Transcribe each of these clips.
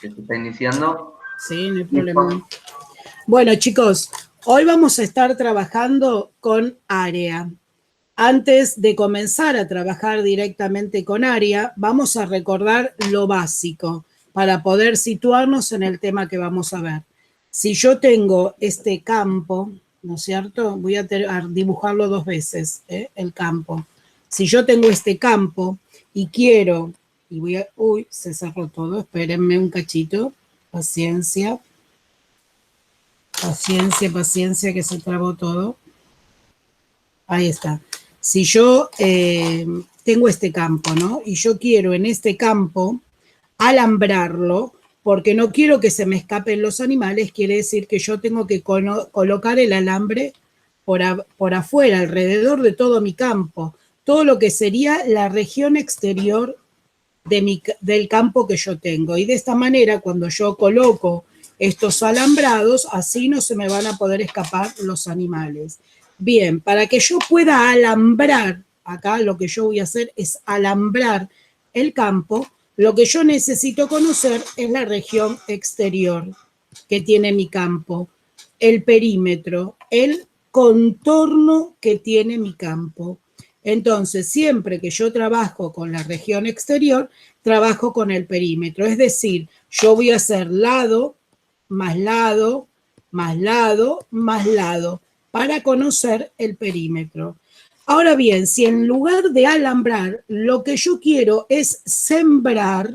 que se está iniciando. Sí, no hay problema. Bueno, chicos, hoy vamos a estar trabajando con área. Antes de comenzar a trabajar directamente con área, vamos a recordar lo básico para poder situarnos en el tema que vamos a ver. Si yo tengo este campo, ¿no es cierto? Voy a dibujarlo 2 veces, el campo. Si yo tengo este campo y quiero, y voy a... Uy, se cerró todo, espérenme un cachito, paciencia. Paciencia, paciencia, que se trabó todo. Ahí está. Si yo tengo este campo, ¿no? Y yo quiero en este campo alambrarlo, porque no quiero que se me escapen los animales, quiere decir que yo tengo que colocar el alambre por afuera, alrededor de todo mi campo, todo lo que sería la región exterior del campo que yo tengo. Y de esta manera, cuando yo coloco estos alambrados, así no se me van a poder escapar los animales. Bien, para que yo pueda alambrar, acá lo que yo voy a hacer es alambrar el campo, lo que yo necesito conocer es la región exterior que tiene mi campo, el perímetro, el contorno que tiene mi campo. Entonces, siempre que yo trabajo con la región exterior, trabajo con el perímetro. Es decir, yo voy a hacer lado, más lado, más lado, más lado, para conocer el perímetro. Ahora bien, si en lugar de alambrar, lo que yo quiero es sembrar,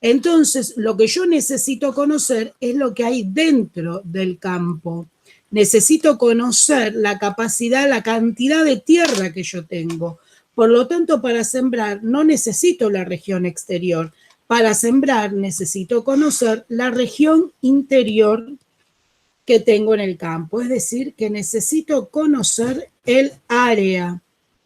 entonces lo que yo necesito conocer es lo que hay dentro del campo. Necesito conocer la capacidad, la cantidad de tierra que yo tengo. Por lo tanto, para sembrar no necesito la región exterior. Para sembrar necesito conocer la región interior que tengo en el campo. Es decir, que necesito conocer el área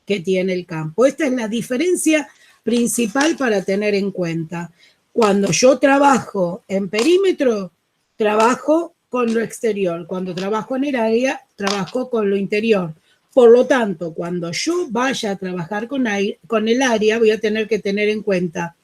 que tiene el campo. Esta es la diferencia principal para tener en cuenta. Cuando yo trabajo en perímetro, trabajo con lo exterior. Cuando trabajo en el área, trabajo con lo interior. Por lo tanto, cuando yo vaya a trabajar con el área, voy a tener que tener en cuenta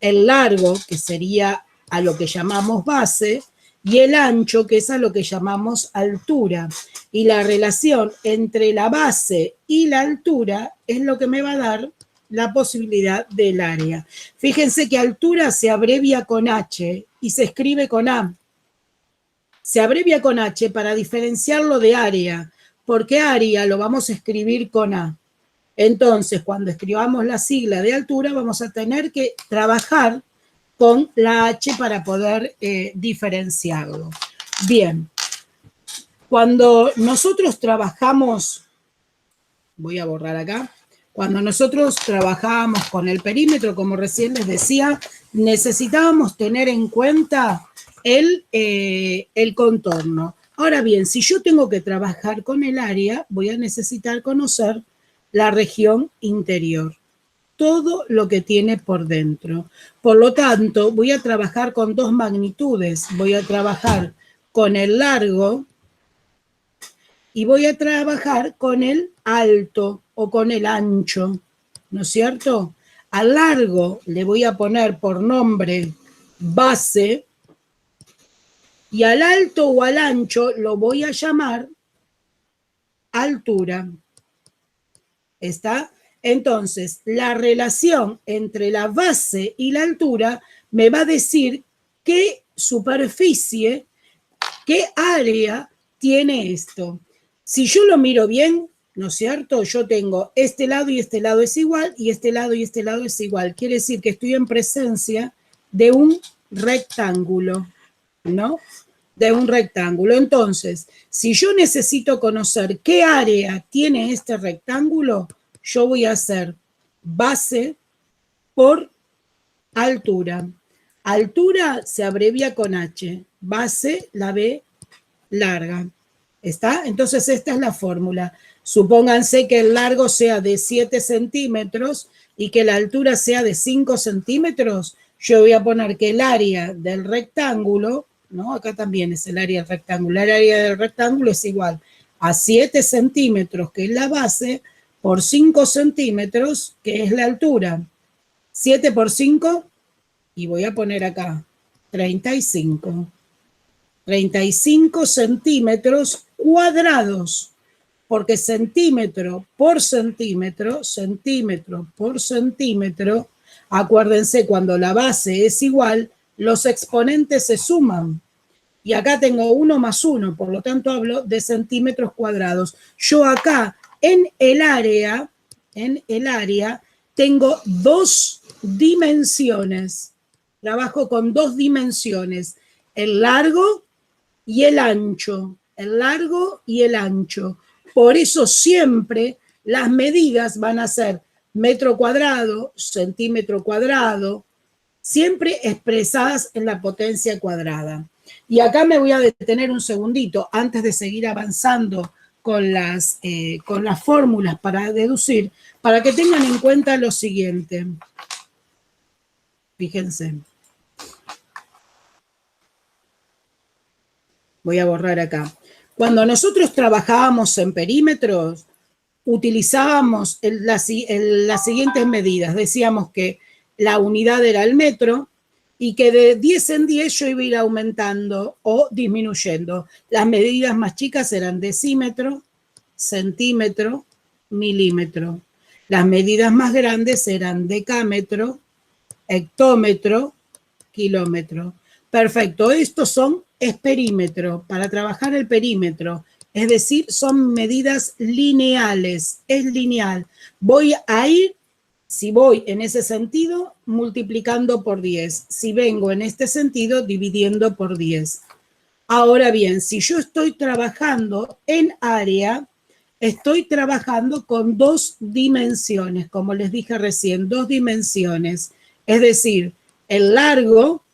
el largo, que sería a lo que llamamos base, y el ancho, que es a lo que llamamos altura. Y la relación entre la base y la altura es lo que me va a dar la posibilidad del área. Fíjense que altura se abrevia con H y se escribe con A. Se abrevia con H para diferenciarlo de área, porque área lo vamos a escribir con A. Entonces, cuando escribamos la sigla de altura, vamos a tener que trabajar con la H para poder diferenciarlo. Bien, cuando nosotros trabajamos, voy a borrar acá, cuando nosotros trabajábamos con el perímetro, como recién les decía, necesitábamos tener en cuenta el contorno. Ahora bien, si yo tengo que trabajar con el área, voy a necesitar conocer la región interior, todo lo que tiene por dentro. Por lo tanto, voy a trabajar con 2 magnitudes. Voy a trabajar con el largo y voy a trabajar con el alto o con el ancho, ¿no es cierto? Al largo le voy a poner por nombre base y al alto o al ancho lo voy a llamar altura. ¿Está? Entonces, la relación entre la base y la altura me va a decir qué superficie, qué área tiene esto. Si yo lo miro bien, ¿no es cierto? Yo tengo este lado y este lado es igual, y este lado y este lado es igual. Quiere decir que estoy en presencia de un rectángulo, ¿no? De un rectángulo. Entonces, si yo necesito conocer qué área tiene este rectángulo, yo voy a hacer base por altura. Altura se abrevia con H. Base, la B larga. ¿Está? Entonces, esta es la fórmula. Supónganse que el largo sea de 7 centímetros y que la altura sea de 5 centímetros. Yo voy a poner que el área del rectángulo, ¿no? Acá también es el área del rectángulo. El área del rectángulo es igual a 7 centímetros, que es la base, por 5 centímetros, que es la altura. 7 por 5, y voy a poner acá 35. 35 centímetros cuadrados, porque centímetro por centímetro, acuérdense, cuando la base es igual, los exponentes se suman. Y acá tengo 1 más 1, por lo tanto hablo de centímetros cuadrados. Yo acá en el área, tengo 2 dimensiones. Trabajo con 2 dimensiones, el largo y el ancho. El largo y el ancho. Por eso siempre las medidas van a ser metro cuadrado, centímetro cuadrado, siempre expresadas en la potencia cuadrada. Y acá me voy a detener un segundito antes de seguir avanzando con las fórmulas para deducir, para que tengan en cuenta lo siguiente. Fíjense. Voy a borrar acá. Cuando nosotros trabajábamos en perímetros, utilizábamos las siguientes medidas. Decíamos que la unidad era el metro y que de 10 en 10 yo iba a ir aumentando o disminuyendo. Las medidas más chicas eran decímetro, centímetro, milímetro. Las medidas más grandes eran decámetro, hectómetro, kilómetro. Perfecto, estos es perímetro, para trabajar el perímetro. Es decir, son medidas lineales, es lineal. Voy a ir, si voy en ese sentido, multiplicando por 10. Si vengo en este sentido, dividiendo por 10. Ahora bien, si yo estoy trabajando en área, estoy trabajando con 2 dimensiones, como les dije recién, 2 dimensiones. Es decir, el largo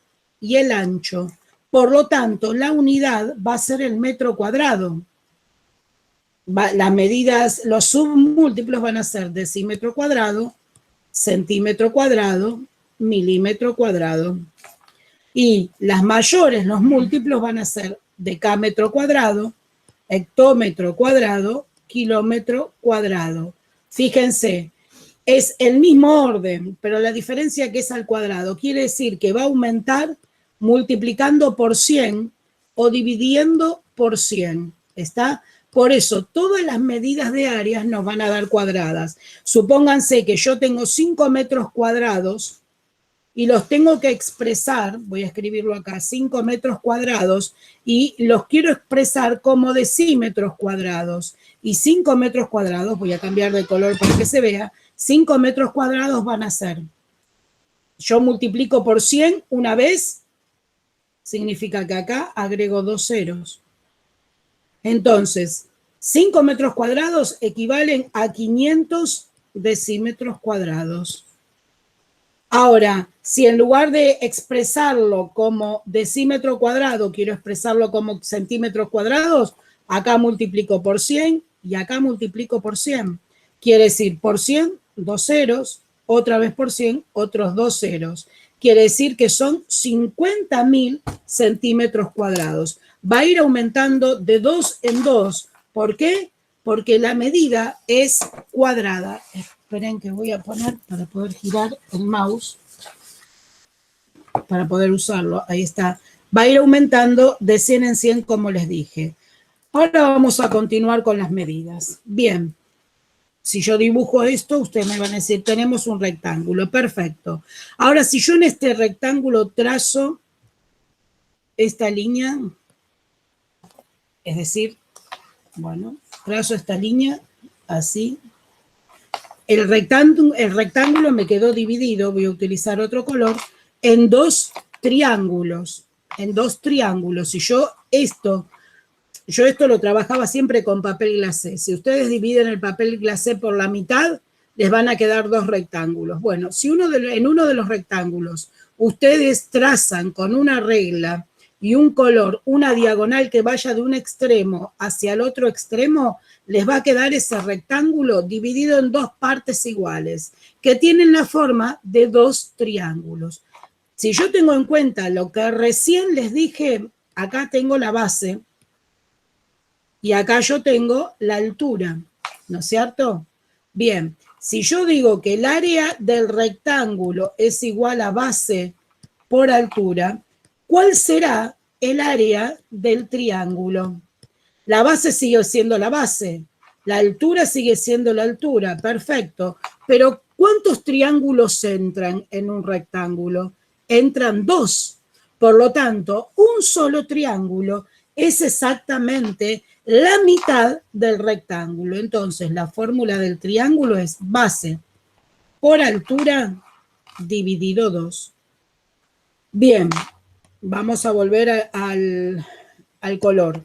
y el ancho. Por lo tanto, la unidad va a ser el metro cuadrado. Las medidas, los submúltiplos van a ser decímetro cuadrado, centímetro cuadrado, milímetro cuadrado. Y las mayores, los múltiplos van a ser decámetro cuadrado, hectómetro cuadrado, kilómetro cuadrado. Fíjense, es el mismo orden, pero la diferencia que es al cuadrado quiere decir que va a aumentar multiplicando por 100 o dividiendo por 100. ¿Está? Por eso, todas las medidas de áreas nos van a dar cuadradas. Supónganse que yo tengo 5 metros cuadrados y los tengo que expresar, voy a escribirlo acá, 5 metros cuadrados, y los quiero expresar como decímetros cuadrados. Y 5 metros cuadrados, voy a cambiar de color para que se vea, 5 metros cuadrados van a ser, yo multiplico por 100 una vez, significa que acá agrego 2 ceros. Entonces, 5 metros cuadrados equivalen a 500 decímetros cuadrados. Ahora, si en lugar de expresarlo como decímetro cuadrado, quiero expresarlo como centímetros cuadrados, acá multiplico por 100 y acá multiplico por 100. Quiere decir, por 100, 2 ceros, otra vez por 100, otros 2 ceros. Quiere decir que son 50.000 centímetros cuadrados. Va a ir aumentando de 2 en 2. ¿Por qué? Porque la medida es cuadrada. Esperen que voy a poner para poder girar el mouse, para poder usarlo. Ahí está. Va a ir aumentando de 100 en 100, como les dije. Ahora vamos a continuar con las medidas. Bien. Si yo dibujo esto, ustedes me van a decir, tenemos un rectángulo. Perfecto. Ahora, si yo en este rectángulo trazo esta línea, es decir, bueno, trazo esta línea así. El rectángulo me quedó dividido, voy a utilizar otro color, en 2 triángulos. En 2 triángulos. Y yo esto lo trabajaba siempre con papel glacé. Si ustedes dividen el papel glacé por la mitad, les van a quedar 2 rectángulos. Bueno, si en uno de los rectángulos ustedes trazan con una regla y un color, una diagonal que vaya de un extremo hacia el otro extremo, les va a quedar ese rectángulo dividido en 2 partes iguales, que tienen la forma de 2 triángulos. Si yo tengo en cuenta lo que recién les dije, acá tengo la base, y acá yo tengo la altura, ¿no es cierto? Bien, si yo digo que el área del rectángulo es igual a base por altura, ¿cuál será el área del triángulo? La base sigue siendo la base, la altura sigue siendo la altura, perfecto. Pero ¿cuántos triángulos entran en un rectángulo? Entran 2. Por lo tanto, un solo triángulo es exactamente la mitad del rectángulo. Entonces, la fórmula del triángulo es base por altura dividido 2. Bien, vamos a volver al color.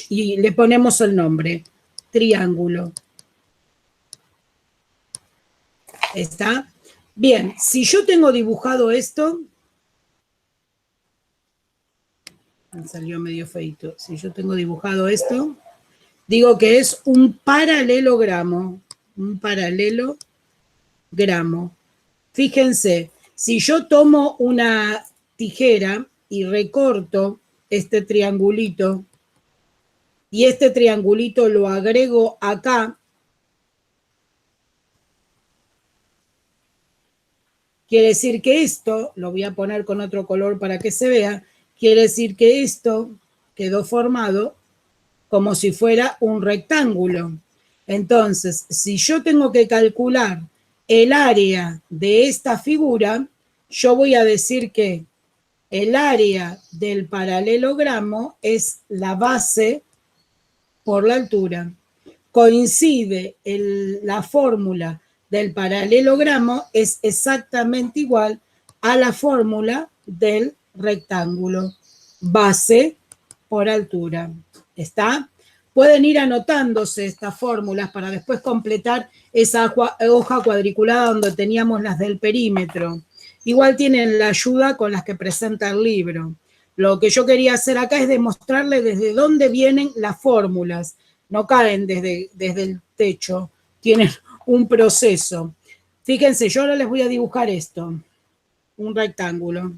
Y le ponemos el nombre, triángulo. ¿Está? Bien, si yo tengo dibujado esto, me salió medio feito. Si yo tengo dibujado esto, digo que es un paralelogramo. Un paralelogramo. Fíjense, si yo tomo una tijera y recorto este triangulito, y este triangulito lo agrego acá, quiere decir que esto, lo voy a poner con otro color para que se vea, quiere decir que esto quedó formado como si fuera un rectángulo. Entonces, si yo tengo que calcular el área de esta figura, yo voy a decir que el área del paralelogramo es la base por la altura. Coincide la fórmula del paralelogramo, es exactamente igual a la fórmula del rectángulo. Base por altura. ¿Está? Pueden ir anotándose estas fórmulas para después completar esa hoja cuadriculada donde teníamos las del perímetro. Igual tienen la ayuda con las que presenta el libro. Lo que yo quería hacer acá es demostrarle desde dónde vienen las fórmulas. No caen desde el techo, tienen un proceso. Fíjense, yo ahora les voy a dibujar esto, un rectángulo.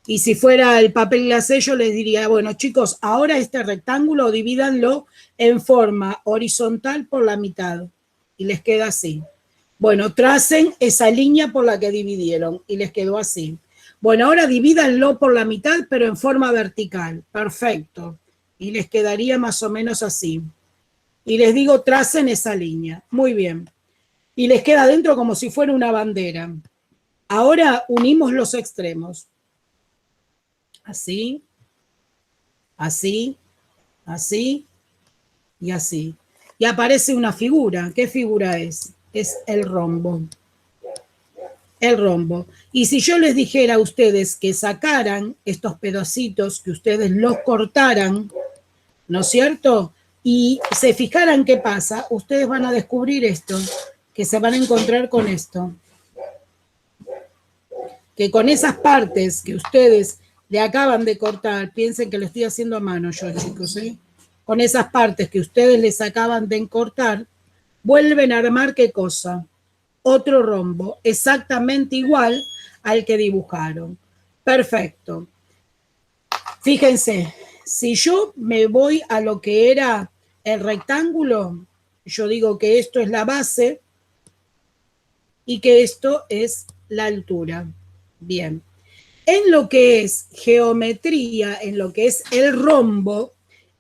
Y si fuera el papel glacé, yo les diría, bueno, chicos, ahora este rectángulo divídanlo en forma horizontal por la mitad. Y les queda así. Bueno, tracen esa línea por la que dividieron y les quedó así. Bueno, ahora divídanlo por la mitad, pero en forma vertical. Perfecto. Y les quedaría más o menos así. Y les digo, tracen esa línea. Muy bien. Y les queda dentro como si fuera una bandera. Ahora unimos los extremos. Así, así, así y así. Y aparece una figura. ¿Qué figura es? Es el rombo. El rombo. Y si yo les dijera a ustedes que sacaran estos pedacitos, que ustedes los cortaran, ¿no es cierto? Y se fijaran qué pasa, ustedes van a descubrir esto, que se van a encontrar con esto. Que con esas partes que ustedes le acaban de cortar, piensen que lo estoy haciendo a mano yo, chicos, ¿eh? Con esas partes que ustedes les acaban de cortar, vuelven a armar ¿qué cosa? Otro rombo, exactamente igual al que dibujaron. Perfecto. Fíjense, si yo me voy a lo que era el rectángulo, yo digo que esto es la base y que esto es la altura. Bien. En lo que es geometría, en lo que es el rombo,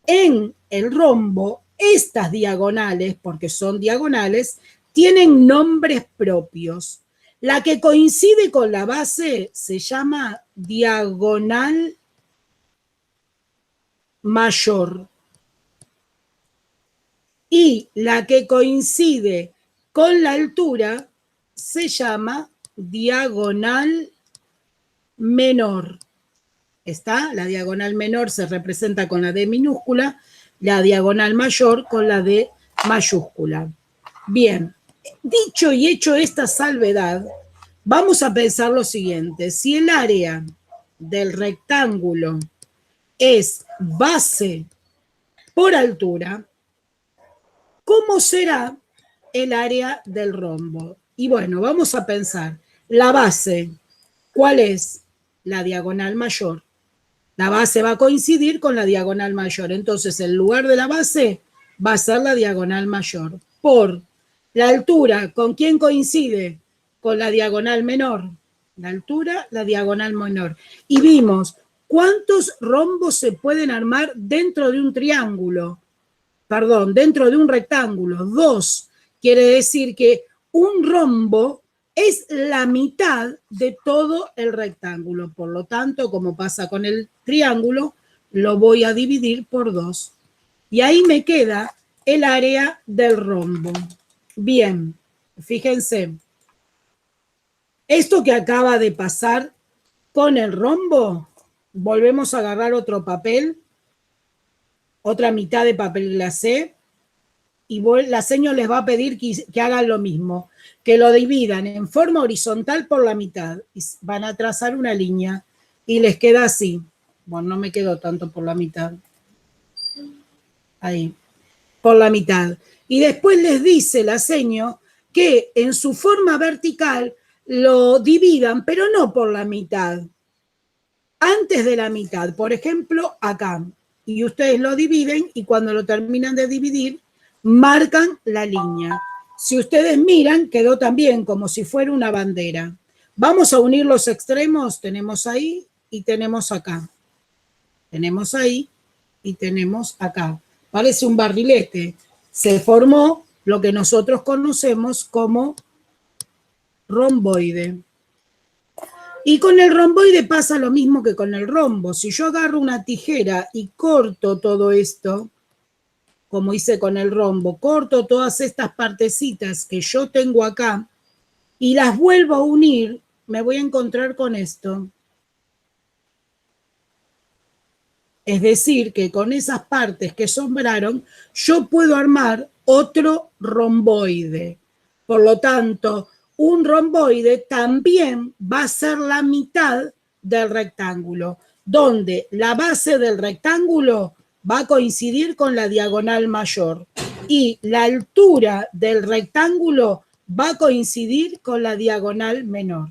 en el rombo, estas diagonales, porque son diagonales, tienen nombres propios. La que coincide con la base se llama diagonal mayor. Y la que coincide con la altura se llama diagonal menor. ¿Está? La diagonal menor se representa con la D minúscula, la diagonal mayor con la D mayúscula. Bien, dicho y hecho esta salvedad, vamos a pensar lo siguiente. Si el área del rectángulo es base por altura, ¿cómo será el área del rombo? Y bueno, vamos a pensar. La base, ¿cuál es? La diagonal mayor. La base va a coincidir con la diagonal mayor. Entonces, el lugar de la base va a ser la diagonal mayor. Por la altura, ¿con quién coincide? Con la diagonal menor. La altura, la diagonal menor. Y vimos cuántos rombos se pueden armar dentro de un triángulo. Perdón, dentro de un rectángulo. 2. Quiere decir que un rombo es la mitad de todo el rectángulo. Por lo tanto, como pasa con el triángulo, lo voy a dividir por 2. Y ahí me queda el área del rombo. Bien, fíjense. Esto que acaba de pasar con el rombo, volvemos a agarrar otro papel, otra mitad de papel glacé, y la seño les va a pedir que hagan lo mismo, que lo dividan en forma horizontal por la mitad. Y van a trazar una línea y les queda así. Bueno, no me quedó tanto por la mitad. Ahí, por la mitad. Y después les dice la seño que en su forma vertical lo dividan, pero no por la mitad. Antes de la mitad, por ejemplo, acá. Y ustedes lo dividen y cuando lo terminan de dividir, marcan la línea. Si ustedes miran, quedó también como si fuera una bandera. Vamos a unir los extremos. Tenemos ahí y tenemos acá. Tenemos ahí y tenemos acá. Parece un barrilete. Se formó lo que nosotros conocemos como romboide. Y con el romboide pasa lo mismo que con el rombo. Si yo agarro una tijera y corto todo esto, como hice con el rombo, corto todas estas partecitas que yo tengo acá y las vuelvo a unir, me voy a encontrar con esto. Es decir, que con esas partes que sobraron, yo puedo armar otro romboide. Por lo tanto, un romboide también va a ser la mitad del rectángulo, donde la base del rectángulo va a coincidir con la diagonal mayor y la altura del rectángulo va a coincidir con la diagonal menor.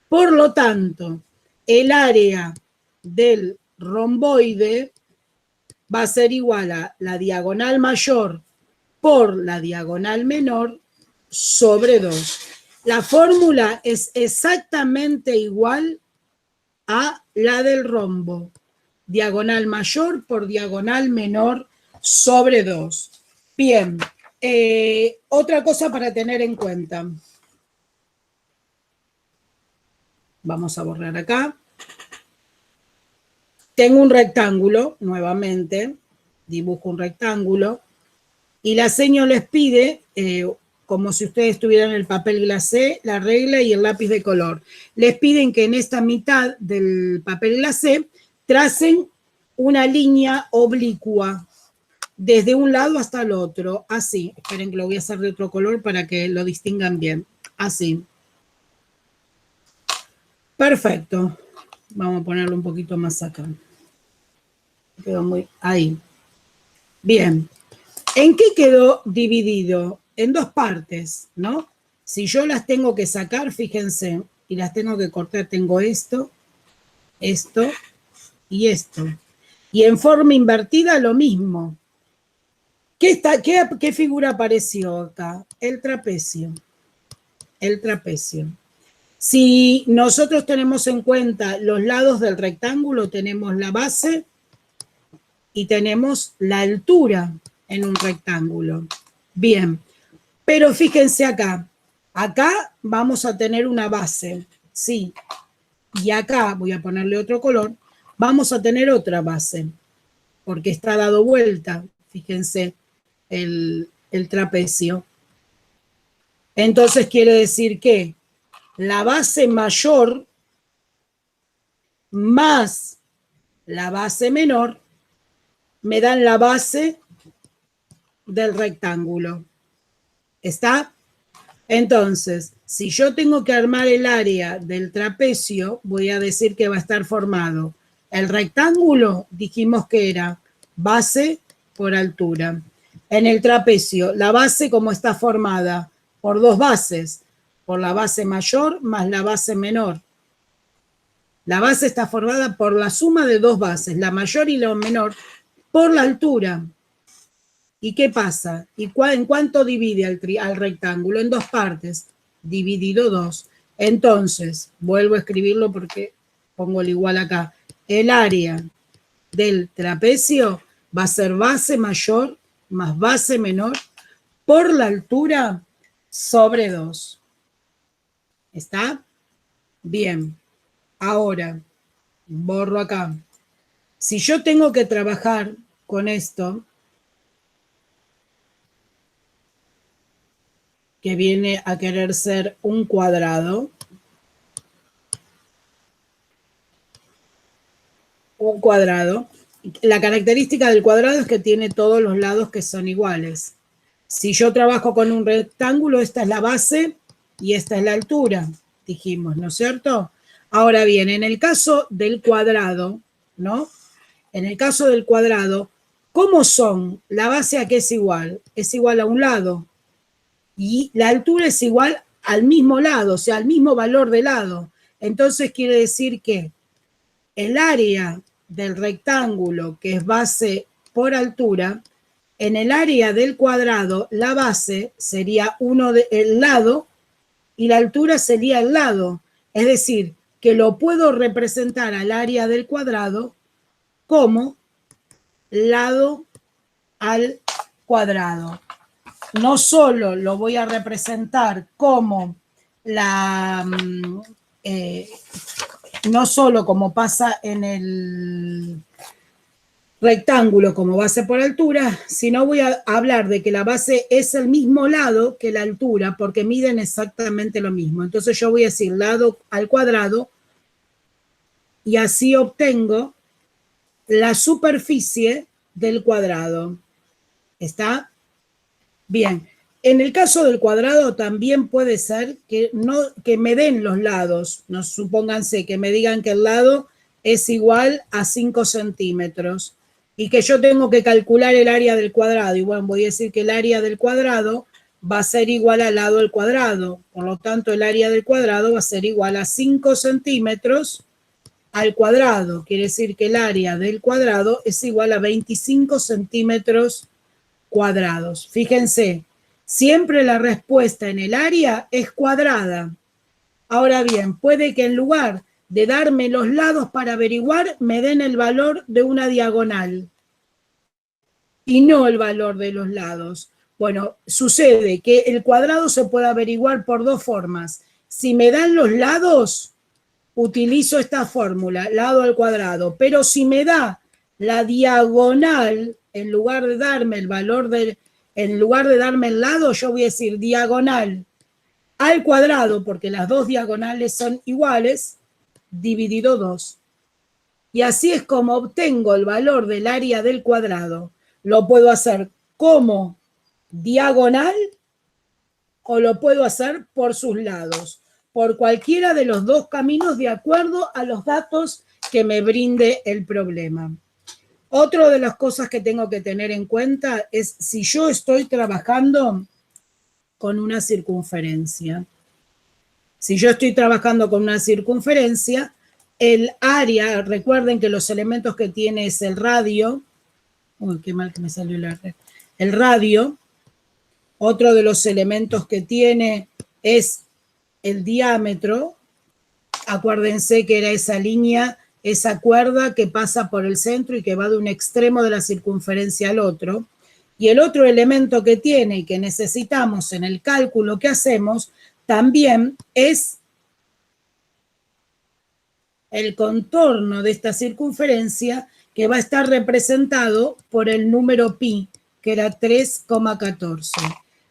Por lo tanto, el área del romboide va a ser igual a la diagonal mayor por la diagonal menor sobre 2. La fórmula es exactamente igual a la del rombo. Diagonal mayor por diagonal menor sobre 2. Bien, otra cosa para tener en cuenta. Vamos a borrar acá. Tengo un rectángulo, nuevamente, dibujo un rectángulo, y la seño les pide, como si ustedes tuvieran el papel glacé, la regla y el lápiz de color. Les piden que en esta mitad del papel glacé tracen una línea oblicua, desde un lado hasta el otro, así. Esperen que lo voy a hacer de otro color para que lo distingan bien. Así. Perfecto. Vamos a ponerlo un poquito más acá. Quedó muy ahí. Bien. ¿En qué quedó dividido? En 2 partes, ¿no? Si yo las tengo que sacar, fíjense, y las tengo que cortar, tengo esto, esto y esto. Y en forma invertida lo mismo. ¿Qué figura apareció acá? El trapecio. El trapecio. Si nosotros tenemos en cuenta los lados del rectángulo, tenemos la base y tenemos la altura en un rectángulo. Bien, pero fíjense acá. Acá vamos a tener una base, sí. Y acá, voy a ponerle otro color, vamos a tener otra base, porque está dado vuelta, fíjense, el trapecio. Entonces quiere decir que la base mayor más la base menor me dan la base del rectángulo. ¿Está? Entonces, si yo tengo que armar el área del trapecio, voy a decir que va a estar formado. El rectángulo, dijimos que era base por altura. En el trapecio, la base, ¿cómo está formada? Por 2 bases, por la base mayor más la base menor. La base está formada por la suma de 2 bases, la mayor y la menor, por la altura. ¿Y qué pasa? ¿Y en cuánto divide al rectángulo? En 2 partes, dividido 2. Entonces, vuelvo a escribirlo porque pongo el igual acá. El área del trapecio va a ser base mayor más base menor por la altura sobre 2. ¿Está? Bien. Ahora, borro acá. Si yo tengo que trabajar con esto, que viene a querer ser un cuadrado, la característica del cuadrado es que tiene todos los lados que son iguales. Si yo trabajo con un rectángulo, esta es la base y esta es la altura, dijimos, ¿no es cierto? Ahora bien, en el caso del cuadrado, ¿no? En el caso del cuadrado, ¿cómo son? La base a qué es igual? Es igual a un lado. Y la altura es igual al mismo lado, o sea, al mismo valor de lado. Entonces quiere decir que el área del rectángulo, que es base por altura, en el área del cuadrado, la base sería el lado y la altura sería el lado. Es decir, que lo puedo representar al área del cuadrado como lado al cuadrado. No solo lo voy a representar como no solo como pasa en el rectángulo como base por altura, sino voy a hablar de que la base es el mismo lado que la altura, porque miden exactamente lo mismo. Entonces yo voy a decir lado al cuadrado y así obtengo la superficie del cuadrado. ¿Está? Bien. En el caso del cuadrado también puede ser que me den los lados. No, supónganse que me digan que el lado es igual a 5 centímetros y que yo tengo que calcular el área del cuadrado. Y bueno, voy a decir que el área del cuadrado va a ser igual al lado al cuadrado. Por lo tanto, el área del cuadrado va a ser igual a 5 centímetros al cuadrado. Quiere decir que el área del cuadrado es igual a 25 centímetros cuadrados. Fíjense, siempre la respuesta en el área es cuadrada. Ahora bien, puede que en lugar de darme los lados para averiguar, me den el valor de una diagonal y no el valor de los lados. Bueno, sucede que el cuadrado se puede averiguar por dos formas. Si me dan los lados, utilizo esta fórmula, lado al cuadrado, pero si me da la diagonal, en lugar de darme el valor en lugar de darme el lado, yo voy a decir diagonal al cuadrado, porque las dos diagonales son iguales, dividido 2. Y así es como obtengo el valor del área del cuadrado. Lo puedo hacer como diagonal o lo puedo hacer por sus lados, por cualquiera de los dos caminos de acuerdo a los datos que me brinde el problema. Otra de las cosas que tengo que tener en cuenta es si yo estoy trabajando con una circunferencia. Si yo estoy trabajando con una circunferencia, el área, recuerden que los elementos que tiene es el radio. Uy, qué mal que me salió el radio. Otro de los elementos que tiene es el diámetro. Acuérdense que era esa línea, esa cuerda que pasa por el centro y que va de un extremo de la circunferencia al otro. Y el otro elemento que tiene y que necesitamos en el cálculo que hacemos también es el contorno de esta circunferencia, que va a estar representado por el número pi, que era 3,14.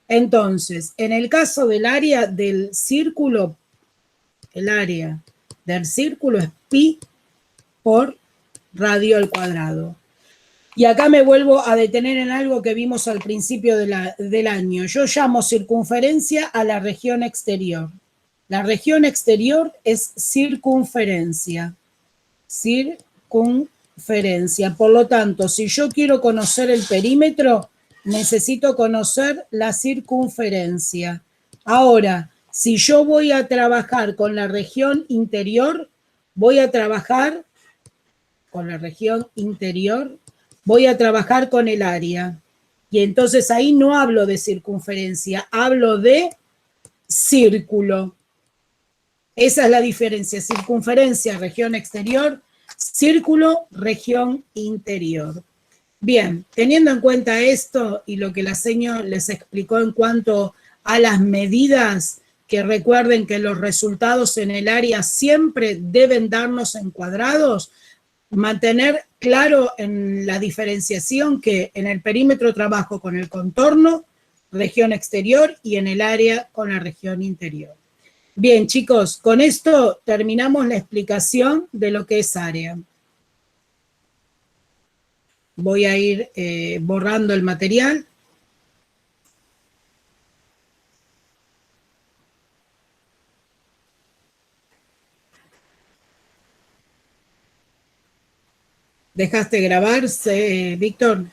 Entonces, en el caso del área del círculo, el área del círculo es pi por radio al cuadrado. Y acá me vuelvo a detener en algo que vimos al principio del año. Yo llamo circunferencia a la región exterior. La región exterior es circunferencia. Circunferencia. Por lo tanto, si yo quiero conocer el perímetro, necesito conocer la circunferencia. Ahora, si yo voy a trabajar con la región interior, voy a trabajar con la región interior, voy a trabajar con el área. Y entonces ahí no hablo de circunferencia, hablo de círculo. Esa es la diferencia, circunferencia, región exterior, círculo, región interior. Bien, teniendo en cuenta esto y lo que la seño les explicó en cuanto a las medidas, que recuerden que los resultados en el área siempre deben darnos en cuadrados, mantener claro en la diferenciación que en el perímetro trabajo con el contorno, región exterior, y en el área con la región interior. Bien, chicos, con esto terminamos la explicación de lo que es área. Voy a ir borrando el material. ¿Dejaste grabarse, Víctor?